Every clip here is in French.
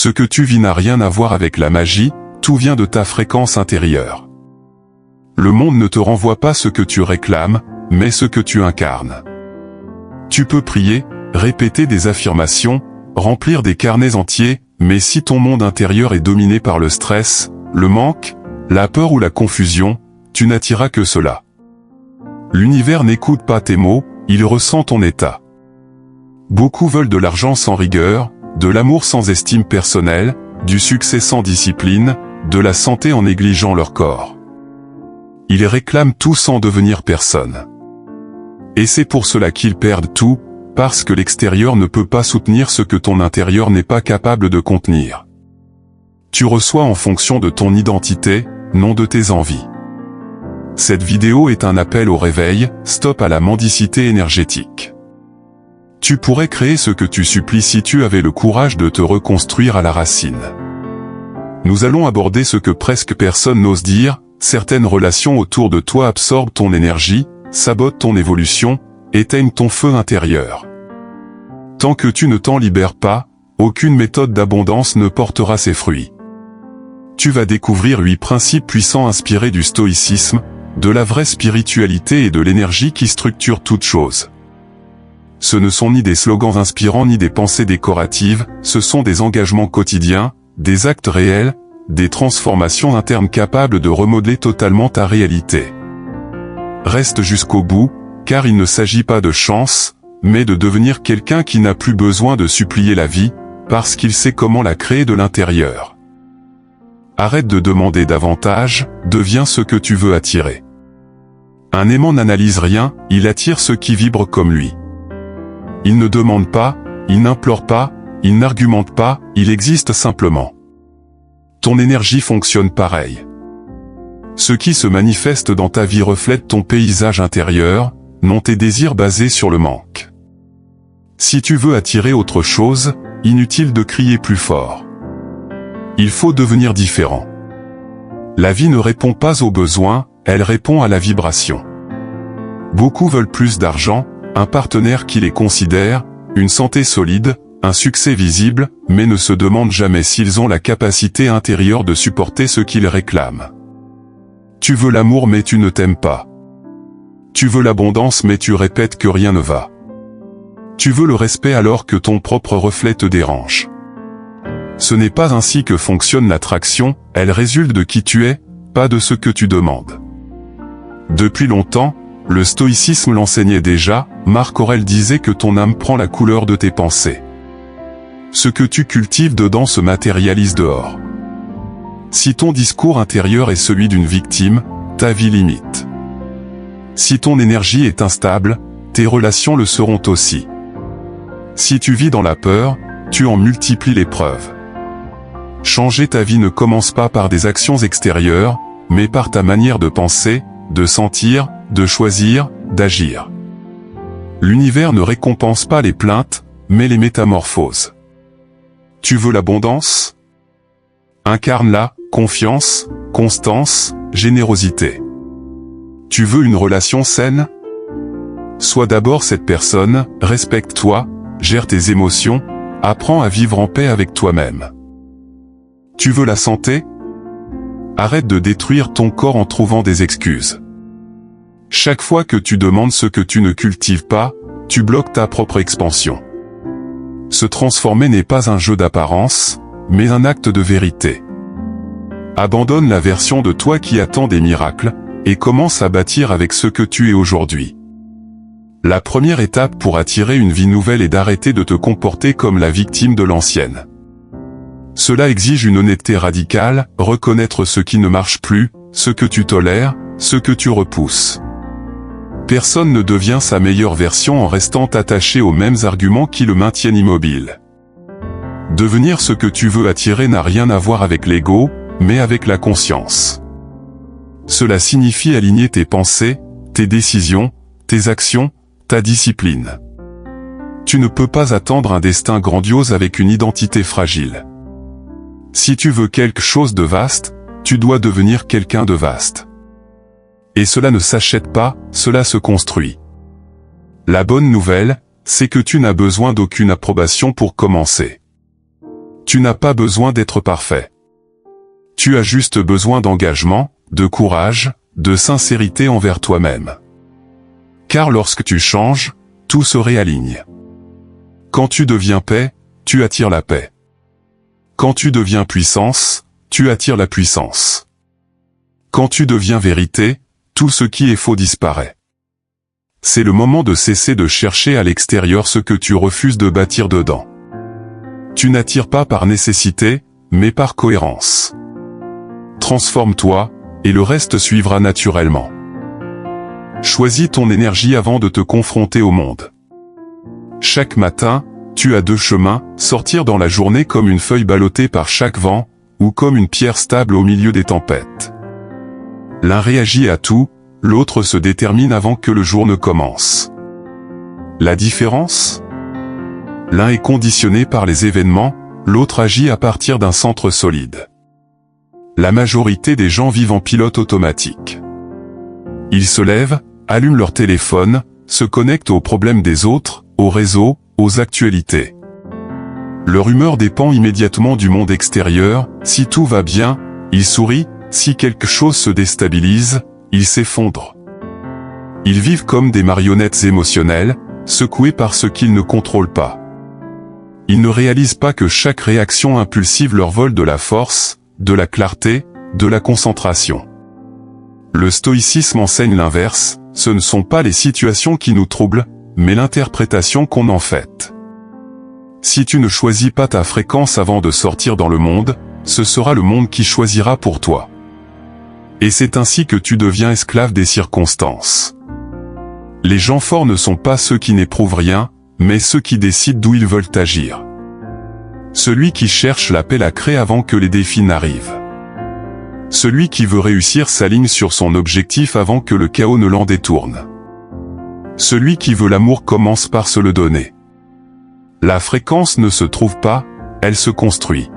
Ce que tu vis n'a rien à voir avec la magie, tout vient de ta fréquence intérieure. Le monde ne te renvoie pas ce que tu réclames, mais ce que tu incarnes. Tu peux prier, répéter des affirmations, remplir des carnets entiers, mais si ton monde intérieur est dominé par le stress, le manque, la peur ou la confusion, tu n'attireras que cela. L'univers n'écoute pas tes mots, il ressent ton état. Beaucoup veulent de l'argent sans rigueur, de l'amour sans estime personnelle, du succès sans discipline, de la santé en négligeant leur corps. Ils réclament tout sans devenir personne. Et c'est pour cela qu'ils perdent tout, parce que l'extérieur ne peut pas soutenir ce que ton intérieur n'est pas capable de contenir. Tu reçois en fonction de ton identité, non de tes envies. Cette vidéo est un appel au réveil, stop à la mendicité énergétique. Tu pourrais créer ce que tu supplies si tu avais le courage de te reconstruire à la racine. Nous allons aborder ce que presque personne n'ose dire, certaines relations autour de toi absorbent ton énergie, sabotent ton évolution, éteignent ton feu intérieur. Tant que tu ne t'en libères pas, aucune méthode d'abondance ne portera ses fruits. Tu vas découvrir 8 principes puissants inspirés du stoïcisme, de la vraie spiritualité et de l'énergie qui structure toute chose. Ce ne sont ni des slogans inspirants ni des pensées décoratives, ce sont des engagements quotidiens, des actes réels, des transformations internes capables de remodeler totalement ta réalité. Reste jusqu'au bout, car il ne s'agit pas de chance, mais de devenir quelqu'un qui n'a plus besoin de supplier la vie, parce qu'il sait comment la créer de l'intérieur. Arrête de demander davantage, deviens ce que tu veux attirer. Un aimant n'analyse rien, il attire ceux qui vibrent comme lui. Il ne demande pas, il n'implore pas, il n'argumente pas, il existe simplement. Ton énergie fonctionne pareil. Ce qui se manifeste dans ta vie reflète ton paysage intérieur, non tes désirs basés sur le manque. Si tu veux attirer autre chose, inutile de crier plus fort. Il faut devenir différent. La vie ne répond pas aux besoins, elle répond à la vibration. Beaucoup veulent plus d'argent, un partenaire qui les considère, une santé solide, un succès visible, mais ne se demandent jamais s'ils ont la capacité intérieure de supporter ce qu'ils réclament. Tu veux l'amour mais tu ne t'aimes pas. Tu veux l'abondance mais tu répètes que rien ne va. Tu veux le respect alors que ton propre reflet te dérange. Ce n'est pas ainsi que fonctionne l'attraction, elle résulte de qui tu es, pas de ce que tu demandes. Depuis longtemps, le stoïcisme l'enseignait déjà, Marc Aurèle disait que ton âme prend la couleur de tes pensées. Ce que tu cultives dedans se matérialise dehors. Si ton discours intérieur est celui d'une victime, ta vie limite. Si ton énergie est instable, tes relations le seront aussi. Si tu vis dans la peur, tu en multiplies les preuves. Changer ta vie ne commence pas par des actions extérieures, mais par ta manière de penser, de sentir, de choisir, d'agir. L'univers ne récompense pas les plaintes, mais les métamorphoses. Tu veux l'abondance? Incarne-la, confiance, constance, générosité. Tu veux une relation saine? Sois d'abord cette personne, respecte-toi, gère tes émotions, apprends à vivre en paix avec toi-même. Tu veux la santé? Arrête de détruire ton corps en trouvant des excuses. Chaque fois que tu demandes ce que tu ne cultives pas, tu bloques ta propre expansion. Se transformer n'est pas un jeu d'apparence, mais un acte de vérité. Abandonne la version de toi qui attend des miracles, et commence à bâtir avec ce que tu es aujourd'hui. La première étape pour attirer une vie nouvelle est d'arrêter de te comporter comme la victime de l'ancienne. Cela exige une honnêteté radicale, reconnaître ce qui ne marche plus, ce que tu tolères, ce que tu repousses. Personne ne devient sa meilleure version en restant attaché aux mêmes arguments qui le maintiennent immobile. Devenir ce que tu veux attirer n'a rien à voir avec l'ego, mais avec la conscience. Cela signifie aligner tes pensées, tes décisions, tes actions, ta discipline. Tu ne peux pas attendre un destin grandiose avec une identité fragile. Si tu veux quelque chose de vaste, tu dois devenir quelqu'un de vaste. Et cela ne s'achète pas, cela se construit. La bonne nouvelle, c'est que tu n'as besoin d'aucune approbation pour commencer. Tu n'as pas besoin d'être parfait. Tu as juste besoin d'engagement, de courage, de sincérité envers toi-même. Car lorsque tu changes, tout se réaligne. Quand tu deviens paix, tu attires la paix. Quand tu deviens puissance, tu attires la puissance. Quand tu deviens vérité, tout ce qui est faux disparaît. C'est le moment de cesser de chercher à l'extérieur ce que tu refuses de bâtir dedans. Tu n'attires pas par nécessité, mais par cohérence. Transforme-toi, et le reste suivra naturellement. Choisis ton énergie avant de te confronter au monde. Chaque matin, tu as deux chemins, sortir dans la journée comme une feuille ballottée par chaque vent, ou comme une pierre stable au milieu des tempêtes. L'un réagit à tout, l'autre se détermine avant que le jour ne commence. La différence ? L'un est conditionné par les événements, l'autre agit à partir d'un centre solide. La majorité des gens vivent en pilote automatique. Ils se lèvent, allument leur téléphone, se connectent aux problèmes des autres, aux réseaux, aux actualités. Leur humeur dépend immédiatement du monde extérieur, si tout va bien, ils sourient, si quelque chose se déstabilise, ils s'effondrent. Ils vivent comme des marionnettes émotionnelles, secoués par ce qu'ils ne contrôlent pas. Ils ne réalisent pas que chaque réaction impulsive leur vole de la force, de la clarté, de la concentration. Le stoïcisme enseigne l'inverse, ce ne sont pas les situations qui nous troublent, mais l'interprétation qu'on en fait. Si tu ne choisis pas ta fréquence avant de sortir dans le monde, ce sera le monde qui choisira pour toi. Et c'est ainsi que tu deviens esclave des circonstances. Les gens forts ne sont pas ceux qui n'éprouvent rien, mais ceux qui décident d'où ils veulent agir. Celui qui cherche la paix la crée avant que les défis n'arrivent. Celui qui veut réussir s'aligne sur son objectif avant que le chaos ne l'en détourne. Celui qui veut l'amour commence par se le donner. La fréquence ne se trouve pas, elle se construit.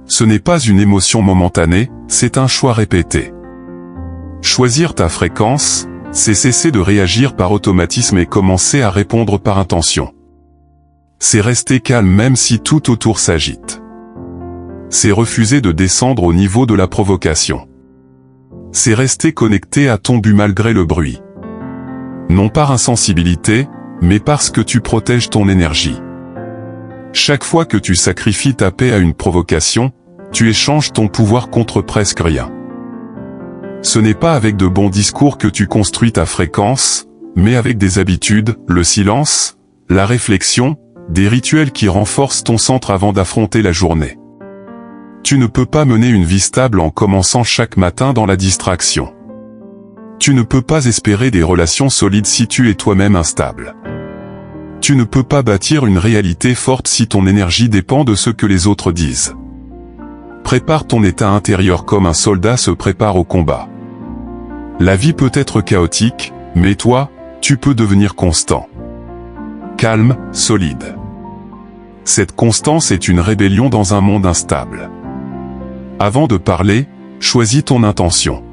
Ce n'est pas une émotion momentanée, c'est un choix répété. Choisir ta fréquence, c'est cesser de réagir par automatisme et commencer à répondre par intention. C'est rester calme même si tout autour s'agite. C'est refuser de descendre au niveau de la provocation. C'est rester connecté à ton but malgré le bruit. Non par insensibilité, mais parce que tu protèges ton énergie. Chaque fois que tu sacrifies ta paix à une provocation, tu échanges ton pouvoir contre presque rien. Ce n'est pas avec de bons discours que tu construis ta fréquence, mais avec des habitudes, le silence, la réflexion, des rituels qui renforcent ton centre avant d'affronter la journée. Tu ne peux pas mener une vie stable en commençant chaque matin dans la distraction. Tu ne peux pas espérer des relations solides si tu es toi-même instable. Tu ne peux pas bâtir une réalité forte si ton énergie dépend de ce que les autres disent. Prépare ton état intérieur comme un soldat se prépare au combat. La vie peut être chaotique, mais toi, tu peux devenir constant. Calme, solide. Cette constance est une rébellion dans un monde instable. Avant de parler, choisis ton intention.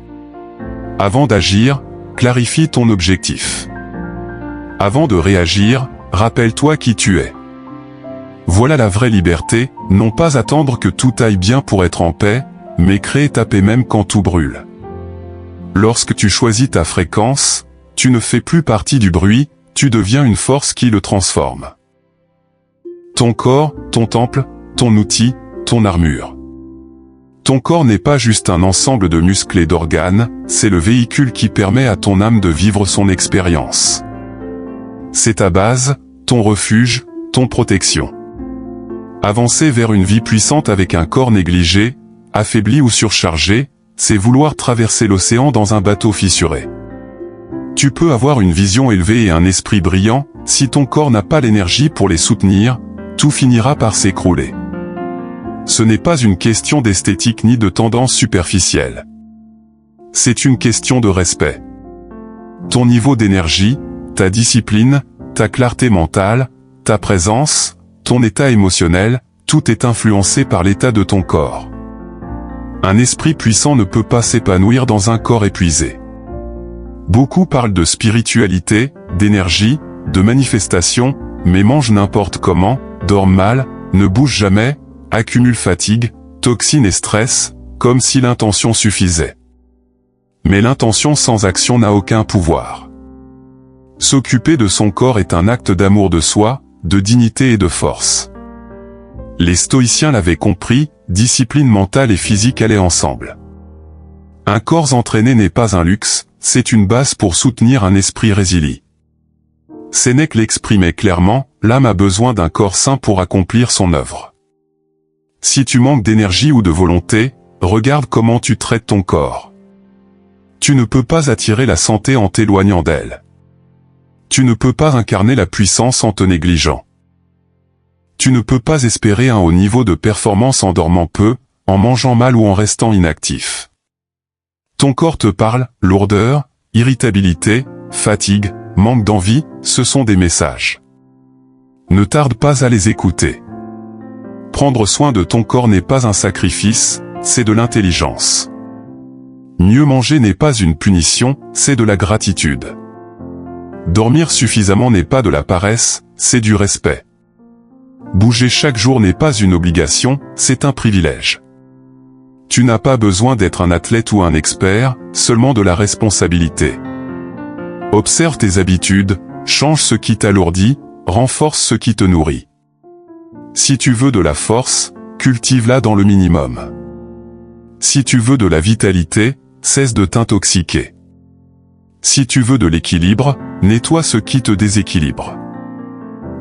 Avant d'agir, clarifie ton objectif. Avant de réagir, rappelle-toi qui tu es. Voilà la vraie liberté, non pas attendre que tout aille bien pour être en paix, mais créer ta paix même quand tout brûle. Lorsque tu choisis ta fréquence, tu ne fais plus partie du bruit, tu deviens une force qui le transforme. Ton corps, ton temple, ton outil, ton armure. Ton corps n'est pas juste un ensemble de muscles et d'organes, c'est le véhicule qui permet à ton âme de vivre son expérience. C'est ta base, ton refuge, ton protection. Avancer vers une vie puissante avec un corps négligé, affaibli ou surchargé, c'est vouloir traverser l'océan dans un bateau fissuré. Tu peux avoir une vision élevée et un esprit brillant, si ton corps n'a pas l'énergie pour les soutenir, tout finira par s'écrouler. Ce n'est pas une question d'esthétique ni de tendance superficielle. C'est une question de respect. Ton niveau d'énergie, ta discipline, ta clarté mentale, ta présence, ton état émotionnel, tout est influencé par l'état de ton corps. Un esprit puissant ne peut pas s'épanouir dans un corps épuisé. Beaucoup parlent de spiritualité, d'énergie, de manifestation, mais mangent n'importe comment, dorment mal, ne bougent jamais, accumule fatigue, toxines et stress, comme si l'intention suffisait. Mais l'intention sans action n'a aucun pouvoir. S'occuper de son corps est un acte d'amour de soi, de dignité et de force. Les stoïciens l'avaient compris, discipline mentale et physique allaient ensemble. Un corps entraîné n'est pas un luxe, c'est une base pour soutenir un esprit résilient. Sénèque l'exprimait clairement, l'âme a besoin d'un corps sain pour accomplir son œuvre. Si tu manques d'énergie ou de volonté, regarde comment tu traites ton corps. Tu ne peux pas attirer la santé en t'éloignant d'elle. Tu ne peux pas incarner la puissance en te négligeant. Tu ne peux pas espérer un haut niveau de performance en dormant peu, en mangeant mal ou en restant inactif. Ton corps te parle, lourdeur, irritabilité, fatigue, manque d'envie, ce sont des messages. Ne tarde pas à les écouter. Prendre soin de ton corps n'est pas un sacrifice, c'est de l'intelligence. Mieux manger n'est pas une punition, c'est de la gratitude. Dormir suffisamment n'est pas de la paresse, c'est du respect. Bouger chaque jour n'est pas une obligation, c'est un privilège. Tu n'as pas besoin d'être un athlète ou un expert, seulement de la responsabilité. Observe tes habitudes, change ce qui t'alourdit, renforce ce qui te nourrit. Si tu veux de la force, cultive-la dans le minimum. Si tu veux de la vitalité, cesse de t'intoxiquer. Si tu veux de l'équilibre, nettoie ce qui te déséquilibre.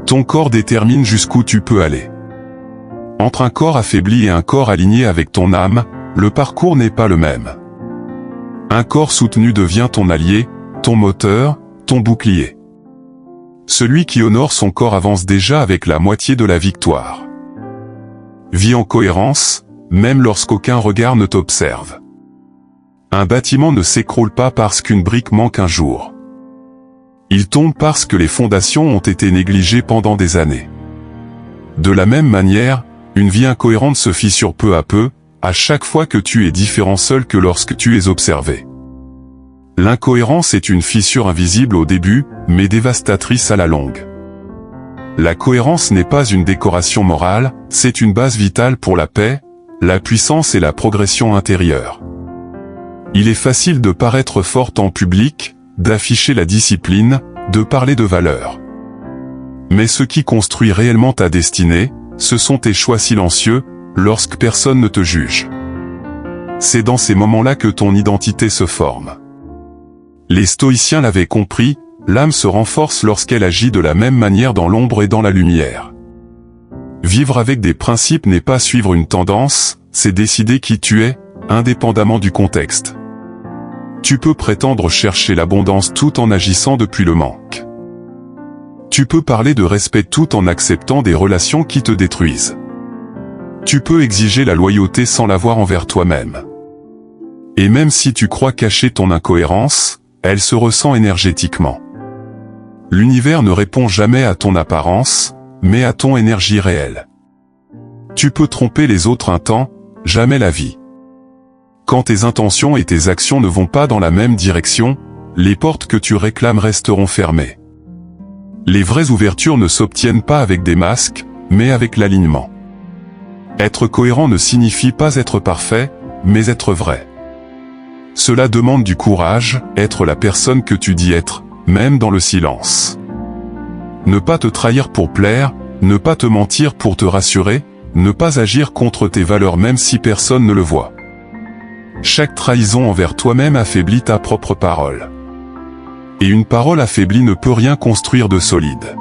Ton corps détermine jusqu'où tu peux aller. Entre un corps affaibli et un corps aligné avec ton âme, le parcours n'est pas le même. Un corps soutenu devient ton allié, ton moteur, ton bouclier. Celui qui honore son corps avance déjà avec la moitié de la victoire. Vis en cohérence, même lorsqu'aucun regard ne t'observe. Un bâtiment ne s'écroule pas parce qu'une brique manque un jour. Il tombe parce que les fondations ont été négligées pendant des années. De la même manière, une vie incohérente se fissure peu à peu, à chaque fois que tu es différent seul que lorsque tu es observé. L'incohérence est une fissure invisible au début, mais dévastatrice à la longue. La cohérence n'est pas une décoration morale, c'est une base vitale pour la paix, la puissance et la progression intérieure. Il est facile de paraître forte en public, d'afficher la discipline, de parler de valeurs. Mais ce qui construit réellement ta destinée, ce sont tes choix silencieux, lorsque personne ne te juge. C'est dans ces moments-là que ton identité se forme. Les stoïciens l'avaient compris, l'âme se renforce lorsqu'elle agit de la même manière dans l'ombre et dans la lumière. Vivre avec des principes n'est pas suivre une tendance, c'est décider qui tu es, indépendamment du contexte. Tu peux prétendre chercher l'abondance tout en agissant depuis le manque. Tu peux parler de respect tout en acceptant des relations qui te détruisent. Tu peux exiger la loyauté sans l'avoir envers toi-même. Et même si tu crois cacher ton incohérence, elle se ressent énergétiquement. L'univers ne répond jamais à ton apparence, mais à ton énergie réelle. Tu peux tromper les autres un temps, jamais la vie. Quand tes intentions et tes actions ne vont pas dans la même direction, les portes que tu réclames resteront fermées. Les vraies ouvertures ne s'obtiennent pas avec des masques, mais avec l'alignement. Être cohérent ne signifie pas être parfait, mais être vrai. Cela demande du courage, être la personne que tu dis être, même dans le silence. Ne pas te trahir pour plaire, ne pas te mentir pour te rassurer, ne pas agir contre tes valeurs même si personne ne le voit. Chaque trahison envers toi-même affaiblit ta propre parole. Et une parole affaiblie ne peut rien construire de solide.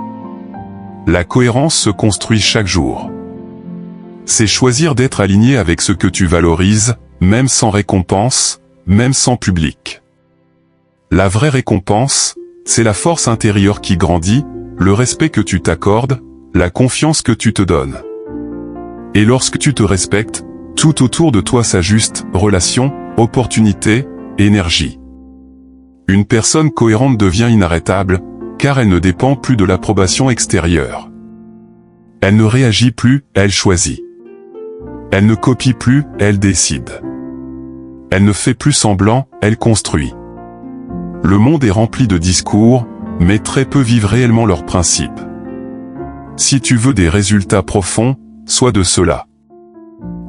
La cohérence se construit chaque jour. C'est choisir d'être aligné avec ce que tu valorises, même sans récompense, même sans public. La vraie récompense, c'est la force intérieure qui grandit, le respect que tu t'accordes, la confiance que tu te donnes. Et lorsque tu te respectes, tout autour de toi s'ajuste, relations, opportunités, énergie. Une personne cohérente devient inarrêtable, car elle ne dépend plus de l'approbation extérieure. Elle ne réagit plus, elle choisit. Elle ne copie plus, elle décide. Elle ne fait plus semblant, elle construit. Le monde est rempli de discours, mais très peu vivent réellement leurs principes. Si tu veux des résultats profonds, sois de ceux-là.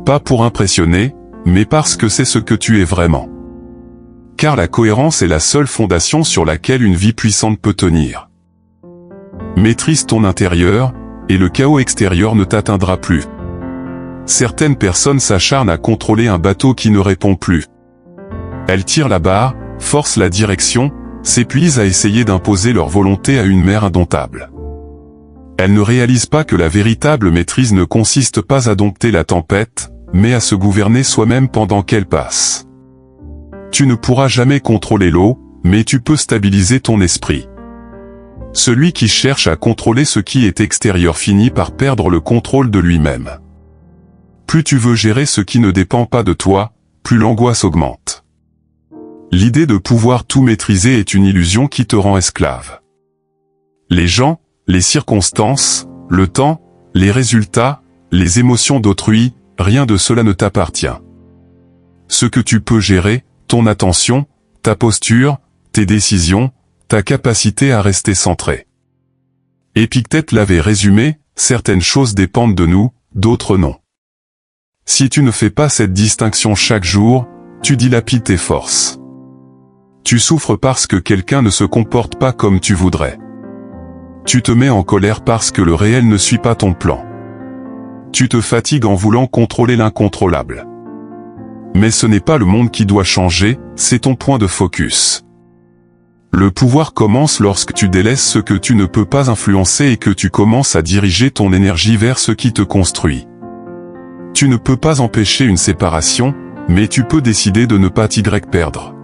pas pour impressionner, mais parce que c'est ce que tu es vraiment. Car la cohérence est la seule fondation sur laquelle une vie puissante peut tenir. Maîtrise ton intérieur, et le chaos extérieur ne t'atteindra plus. Certaines personnes s'acharnent à contrôler un bateau qui ne répond plus. Elles tirent la barre, forcent la direction, s'épuisent à essayer d'imposer leur volonté à une mer indomptable. Elles ne réalisent pas que la véritable maîtrise ne consiste pas à dompter la tempête, mais à se gouverner soi-même pendant qu'elle passe. Tu ne pourras jamais contrôler l'eau, mais tu peux stabiliser ton esprit. Celui qui cherche à contrôler ce qui est extérieur finit par perdre le contrôle de lui-même. Plus tu veux gérer ce qui ne dépend pas de toi, plus l'angoisse augmente. L'idée de pouvoir tout maîtriser est une illusion qui te rend esclave. Les gens, les circonstances, le temps, les résultats, les émotions d'autrui, rien de cela ne t'appartient. Ce que tu peux gérer, ton attention, ta posture, tes décisions, ta capacité à rester centré. Épictète l'avait résumé, certaines choses dépendent de nous, d'autres non. Si tu ne fais pas cette distinction chaque jour, tu dilapides tes forces. Tu souffres parce que quelqu'un ne se comporte pas comme tu voudrais. Tu te mets en colère parce que le réel ne suit pas ton plan. Tu te fatigues en voulant contrôler l'incontrôlable. Mais ce n'est pas le monde qui doit changer, c'est ton point de focus. Le pouvoir commence lorsque tu délaisses ce que tu ne peux pas influencer et que tu commences à diriger ton énergie vers ce qui te construit. Tu ne peux pas empêcher une séparation, mais tu peux décider de ne pas t'y perdre.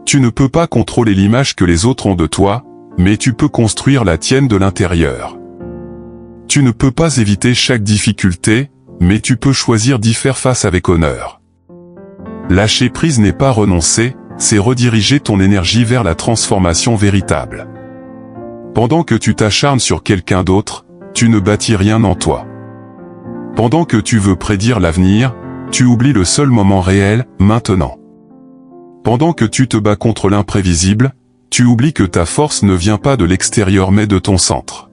Tu ne peux pas contrôler l'image que les autres ont de toi, mais tu peux construire la tienne de l'intérieur. Tu ne peux pas éviter chaque difficulté, mais tu peux choisir d'y faire face avec honneur. Lâcher prise n'est pas renoncer, c'est rediriger ton énergie vers la transformation véritable. Pendant que tu t'acharnes sur quelqu'un d'autre, tu ne bâtis rien en toi. Pendant que tu veux prédire l'avenir, tu oublies le seul moment réel, maintenant. Pendant que tu te bats contre l'imprévisible, tu oublies que ta force ne vient pas de l'extérieur mais de ton centre.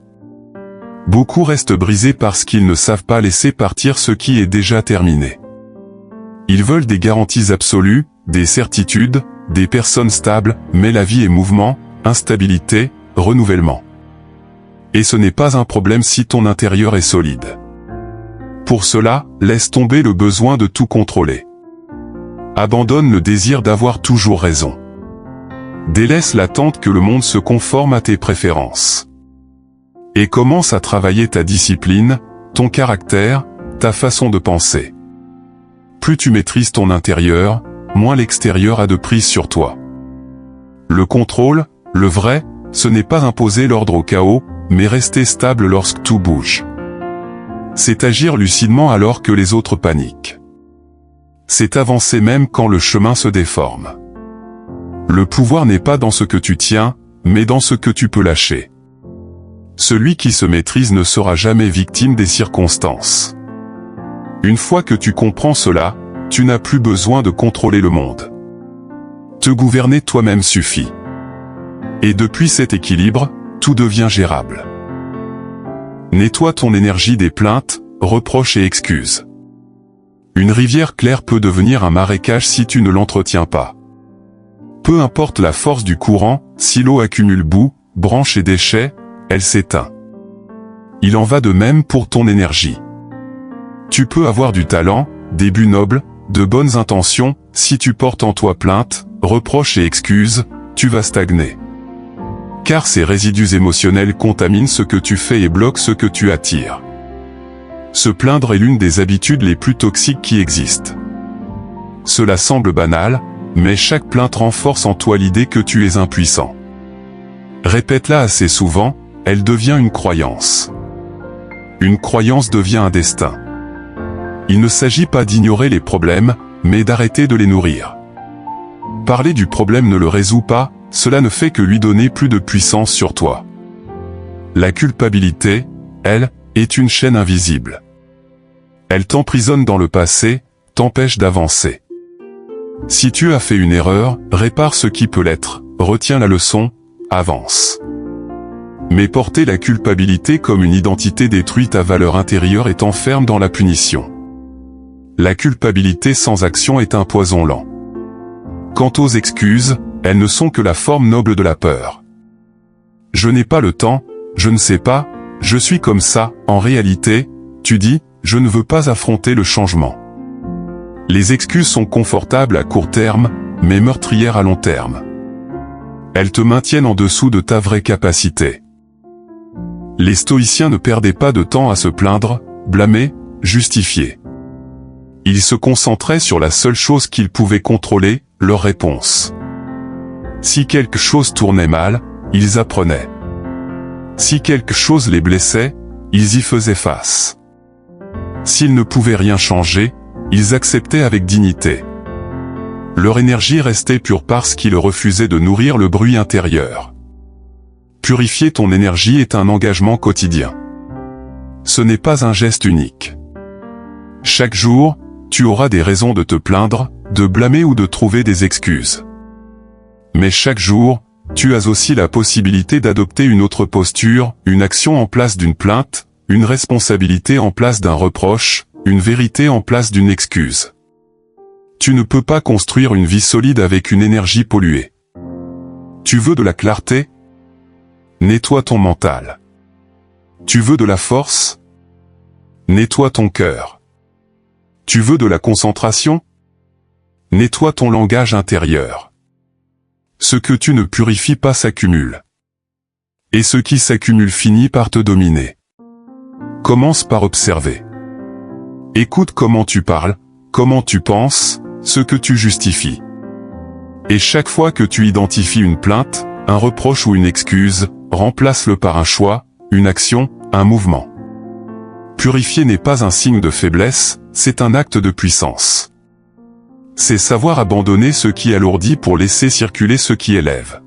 Beaucoup restent brisés parce qu'ils ne savent pas laisser partir ce qui est déjà terminé. Ils veulent des garanties absolues, des certitudes, des personnes stables, mais la vie est mouvement, instabilité, renouvellement. Et ce n'est pas un problème si ton intérieur est solide. Pour cela, laisse tomber le besoin de tout contrôler. Abandonne le désir d'avoir toujours raison. Délaisse l'attente que le monde se conforme à tes préférences. Et commence à travailler ta discipline, ton caractère, ta façon de penser. Plus tu maîtrises ton intérieur, moins l'extérieur a de prise sur toi. Le contrôle, le vrai, ce n'est pas imposer l'ordre au chaos, mais rester stable lorsque tout bouge. C'est agir lucidement alors que les autres paniquent. C'est avancer même quand le chemin se déforme. Le pouvoir n'est pas dans ce que tu tiens, mais dans ce que tu peux lâcher. Celui qui se maîtrise ne sera jamais victime des circonstances. Une fois que tu comprends cela, tu n'as plus besoin de contrôler le monde. Te gouverner toi-même suffit. Et depuis cet équilibre, tout devient gérable. Nettoie ton énergie des plaintes, reproches et excuses. Une rivière claire peut devenir un marécage si tu ne l'entretiens pas. Peu importe la force du courant, si l'eau accumule boue, branches et déchets, elle s'éteint. Il en va de même pour ton énergie. Tu peux avoir du talent, des buts nobles, de bonnes intentions, si tu portes en toi plainte, reproches et excuses, tu vas stagner. Car ces résidus émotionnels contaminent ce que tu fais et bloquent ce que tu attires. Se plaindre est l'une des habitudes les plus toxiques qui existent. Cela semble banal, mais chaque plainte renforce en toi l'idée que tu es impuissant. Répète-la assez souvent, elle devient une croyance. Une croyance devient un destin. Il ne s'agit pas d'ignorer les problèmes, mais d'arrêter de les nourrir. Parler du problème ne le résout pas, cela ne fait que lui donner plus de puissance sur toi. La culpabilité, elle, est une chaîne invisible. Elle t'emprisonne dans le passé, t'empêche d'avancer. Si tu as fait une erreur, répare ce qui peut l'être, retiens la leçon, avance. Mais porter la culpabilité comme une identité détruit ta valeur intérieure et t'enferme dans la punition. la culpabilité sans action est un poison lent. Quant aux excuses, elles ne sont que la forme noble de la peur. Je n'ai pas le temps, je ne sais pas, je suis comme ça. En réalité, tu dis, je ne veux pas affronter le changement. Les excuses sont confortables à court terme, mais meurtrières à long terme. Elles te maintiennent en dessous de ta vraie capacité. Les stoïciens ne perdaient pas de temps à se plaindre, blâmer, justifier. Ils se concentraient sur la seule chose qu'ils pouvaient contrôler, leur réponse. Si quelque chose tournait mal, ils apprenaient. Si quelque chose les blessait, ils y faisaient face. S'ils ne pouvaient rien changer, ils acceptaient avec dignité. Leur énergie restait pure parce qu'ils refusaient de nourrir le bruit intérieur. Purifier ton énergie est un engagement quotidien. Ce n'est pas un geste unique. Chaque jour, tu auras des raisons de te plaindre, de blâmer ou de trouver des excuses. Mais chaque jour, tu as aussi la possibilité d'adopter une autre posture, une action en place d'une plainte, une responsabilité en place d'un reproche, une vérité en place d'une excuse. Tu ne peux pas construire une vie solide avec une énergie polluée. Tu veux de la clarté? Nettoie ton mental. Tu veux de la force? Nettoie ton cœur. Tu veux de la concentration? Nettoie ton langage intérieur. Ce que tu ne purifies pas s'accumule. Et ce qui s'accumule finit par te dominer. Commence par observer. Écoute comment tu parles, comment tu penses, ce que tu justifies. Et chaque fois que tu identifies une plainte, un reproche ou une excuse, remplace-le par un choix, une action, un mouvement. Purifier n'est pas un signe de faiblesse, c'est un acte de puissance. C'est savoir abandonner ce qui alourdit pour laisser circuler ce qui élève.